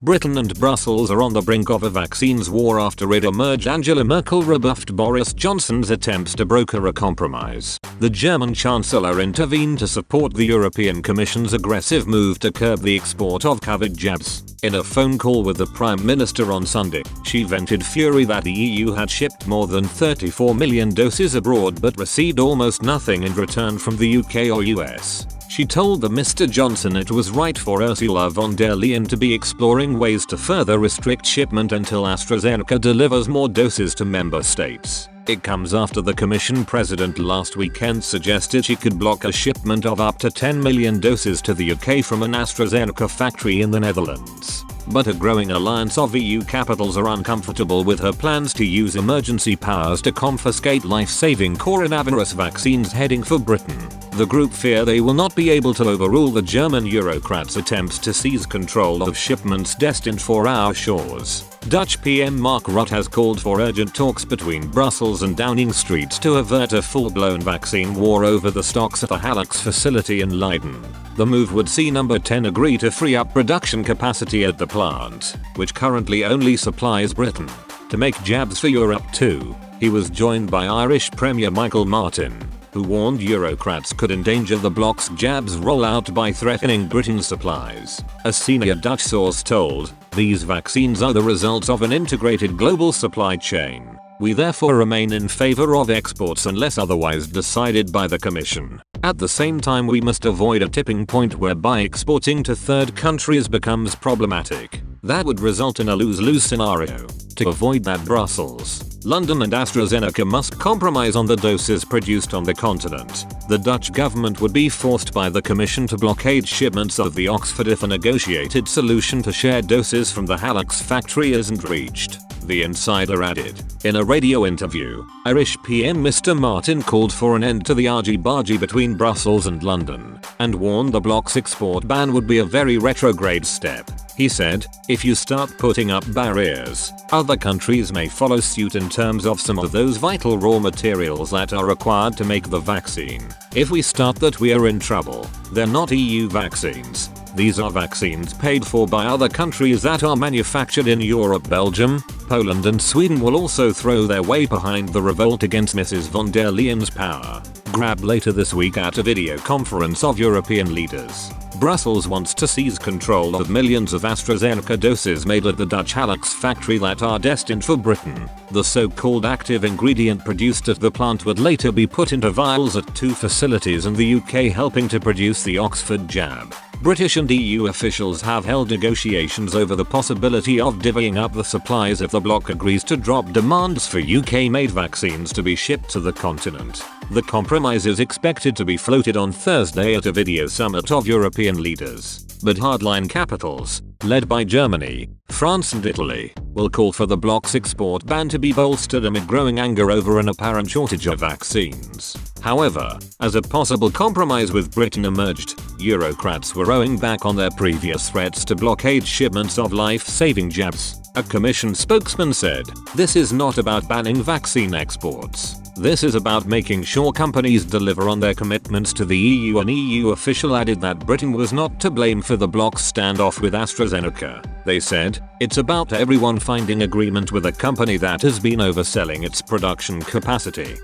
Britain and Brussels are on the brink of a vaccines war after it emerged Angela Merkel rebuffed Boris Johnson's attempts to broker a compromise. The German Chancellor intervened to support the European Commission's aggressive move to curb the export of COVID jabs. In a phone call with the Prime Minister on Sunday, she vented fury that the EU had shipped more than 34 million doses abroad but received almost nothing in return from the UK or US. She told the Mr. Johnson it was right for Ursula von der Leyen to be exploring ways to further restrict shipment until AstraZeneca delivers more doses to member states. It comes after the Commission President last weekend suggested she could block a shipment of up to 10 million doses to the UK from an AstraZeneca factory in the Netherlands. But a growing alliance of EU capitals are uncomfortable with her plans to use emergency powers to confiscate life-saving coronavirus vaccines heading for Britain. The group fear they will not be able to overrule the German Eurocrats' attempts to seize control of shipments destined for our shores. Dutch PM Mark Rutte has called for urgent talks between Brussels and Downing Street to avert a full-blown vaccine war over the stocks at the Hallux facility in Leiden. The move would see Number 10 agree to free up production capacity at the plant, which currently only supplies Britain, to make jabs for Europe too. He was joined by Irish Premier Michael Martin, who warned Eurocrats could endanger the bloc's jabs rollout by threatening Britain's supplies. A senior Dutch source told, "These vaccines are the results of an integrated global supply chain. We therefore remain in favor of exports unless otherwise decided by the Commission. At the same time, we must avoid a tipping point whereby exporting to third countries becomes problematic. That would result in a lose-lose scenario. To avoid that, Brussels, London and AstraZeneca must compromise on the doses produced on the continent. The Dutch government would be forced by the Commission to blockade shipments of the Oxford if a negotiated solution to share doses from the Hallux factory isn't reached," the insider added. In a radio interview, Irish PM Mr. Martin called for an end to the argy-bargy between Brussels and London, and warned the bloc's export ban would be a very retrograde step. He said, "If you start putting up barriers, other countries may follow suit in terms of some of those vital raw materials that are required to make the vaccine. If we start that, we are in trouble. They're not EU vaccines. These are vaccines paid for by other countries that are manufactured in Europe. Belgium, Poland and Sweden will also throw their weight behind the revolt against Mrs. von der Leyen's power grab later this week at a video conference of European leaders. Brussels wants to seize control of millions of AstraZeneca doses made at the Dutch Hallux factory that are destined for Britain. The so-called active ingredient produced at the plant would later be put into vials at 2 facilities in the UK, helping to produce the Oxford jab. British and EU officials have held negotiations over the possibility of divvying up the supplies if the bloc agrees to drop demands for UK-made vaccines to be shipped to the continent. The compromise is expected to be floated on Thursday at a video summit of European leaders, but hardline capitals, led by Germany, France and Italy, will call for the bloc's export ban to be bolstered amid growing anger over an apparent shortage of vaccines. However, as a possible compromise with Britain emerged, Eurocrats were rowing back on their previous threats to blockade shipments of life-saving jabs. A Commission spokesman said, "This is not about banning vaccine exports. This is about making sure companies deliver on their commitments to the EU." An EU official added that Britain was not to blame for the bloc's standoff with AstraZeneca. They said, "It's about everyone finding agreement with a company that has been overselling its production capacity."